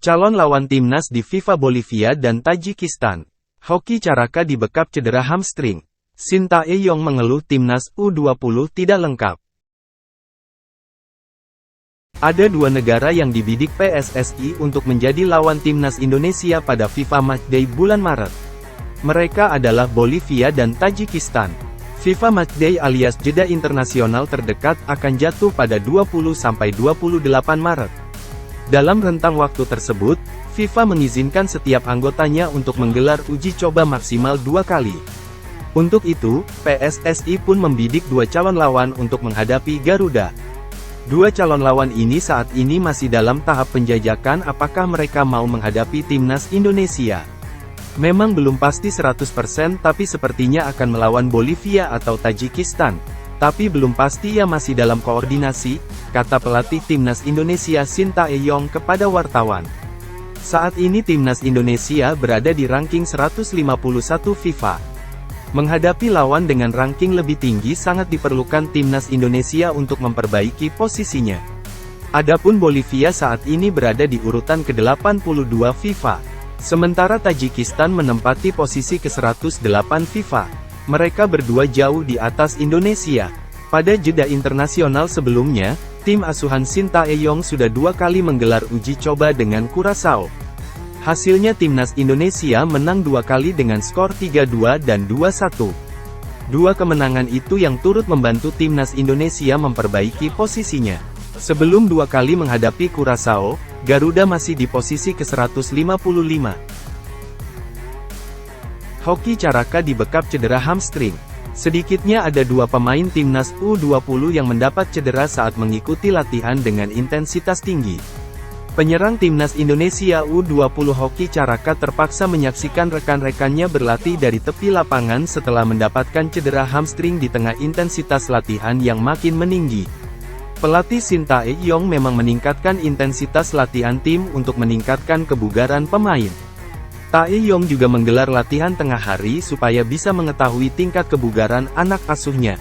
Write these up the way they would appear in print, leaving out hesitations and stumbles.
Calon lawan timnas di FIFA Bolivia dan Tajikistan. Hoki Caraka dibekap cedera hamstring. Shin Tae-yong mengeluh timnas U20 tidak lengkap. Ada dua negara yang dibidik PSSI untuk menjadi lawan timnas Indonesia pada FIFA Matchday bulan Maret. Mereka adalah Bolivia dan Tajikistan. FIFA Matchday alias jeda internasional terdekat akan jatuh pada 20–28 Maret. Dalam rentang waktu tersebut, FIFA mengizinkan setiap anggotanya untuk menggelar uji coba maksimal 2 kali. Untuk itu, PSSI pun membidik dua calon lawan untuk menghadapi Garuda. Dua calon lawan ini saat ini masih dalam tahap penjajakan apakah mereka mau menghadapi timnas Indonesia. Memang belum pasti 100% tapi sepertinya akan melawan Bolivia atau Tajikistan. Tapi belum pasti ya masih dalam koordinasi, kata pelatih timnas Indonesia Shin Tae-yong kepada wartawan. Saat ini timnas Indonesia berada di ranking 151 FIFA. Menghadapi lawan dengan ranking lebih tinggi sangat diperlukan timnas Indonesia untuk memperbaiki posisinya. Adapun Bolivia saat ini berada di urutan ke-82 FIFA. Sementara Tajikistan menempati posisi ke-108 FIFA. Mereka berdua jauh di atas Indonesia. Pada jeda internasional sebelumnya, tim asuhan Shin Tae-yong sudah 2 kali menggelar uji coba dengan Curaçao. Hasilnya timnas Indonesia menang 2 kali dengan skor 3-2 dan 2-1. Dua kemenangan itu yang turut membantu timnas Indonesia memperbaiki posisinya. Sebelum 2 kali menghadapi Curaçao, Garuda masih di posisi ke-155. Hoki Caraka dibekap cedera hamstring. Sedikitnya ada 2 pemain timnas U20 yang mendapat cedera saat mengikuti latihan dengan intensitas tinggi. Penyerang timnas Indonesia U20 Hoki Caraka terpaksa menyaksikan rekan-rekannya berlatih dari tepi lapangan setelah mendapatkan cedera hamstring di tengah intensitas latihan yang makin meninggi. Pelatih Shin Tae-yong memang meningkatkan intensitas latihan tim untuk meningkatkan kebugaran pemain. Tae-yong juga menggelar latihan tengah hari supaya bisa mengetahui tingkat kebugaran anak asuhnya.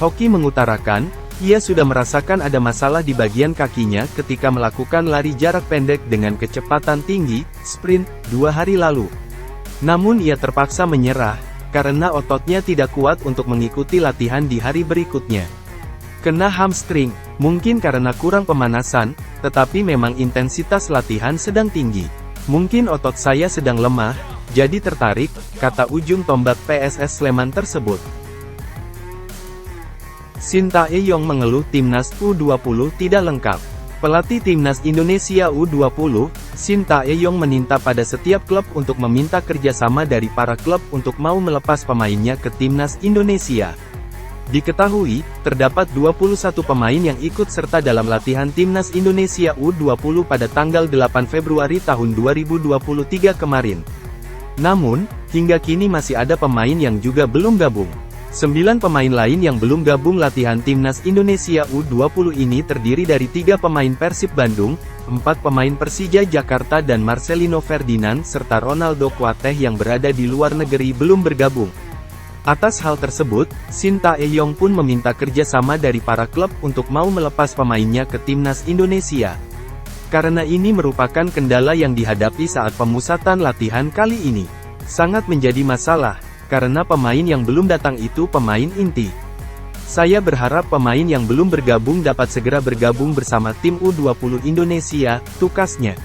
Hoki mengutarakan, ia sudah merasakan ada masalah di bagian kakinya ketika melakukan lari jarak pendek dengan kecepatan tinggi, sprint, 2 hari lalu. Namun ia terpaksa menyerah, karena ototnya tidak kuat untuk mengikuti latihan di hari berikutnya. Kena hamstring, mungkin karena kurang pemanasan, tetapi memang intensitas latihan sedang tinggi. Mungkin otot saya sedang lemah, jadi tertarik, kata ujung tombak PSS Sleman tersebut. Shin Tae-yong mengeluh timnas U20 tidak lengkap. Pelatih timnas Indonesia U20, Shin Tae-yong meminta pada setiap klub untuk meminta kerjasama dari para klub untuk mau melepas pemainnya ke timnas Indonesia. Diketahui, terdapat 21 pemain yang ikut serta dalam latihan timnas Indonesia U20 pada tanggal 8 Februari tahun 2023 kemarin. Namun, hingga kini masih ada pemain yang juga belum gabung. 9 pemain lain yang belum gabung latihan timnas Indonesia U20 ini terdiri dari 3 pemain Persib Bandung, 4 pemain Persija Jakarta dan Marcelino Ferdinand serta Ronaldo Kuateh yang berada di luar negeri belum bergabung. Atas hal tersebut, Shin Tae-yong pun meminta kerjasama dari para klub untuk mau melepas pemainnya ke timnas Indonesia. Karena ini merupakan kendala yang dihadapi saat pemusatan latihan kali ini. Sangat menjadi masalah, karena pemain yang belum datang itu pemain inti. Saya berharap pemain yang belum bergabung dapat segera bergabung bersama tim U20 Indonesia, tukasnya.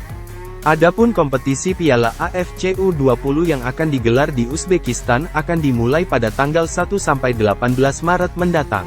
Adapun kompetisi Piala AFC U20 yang akan digelar di Uzbekistan akan dimulai pada tanggal 1–18 Maret mendatang.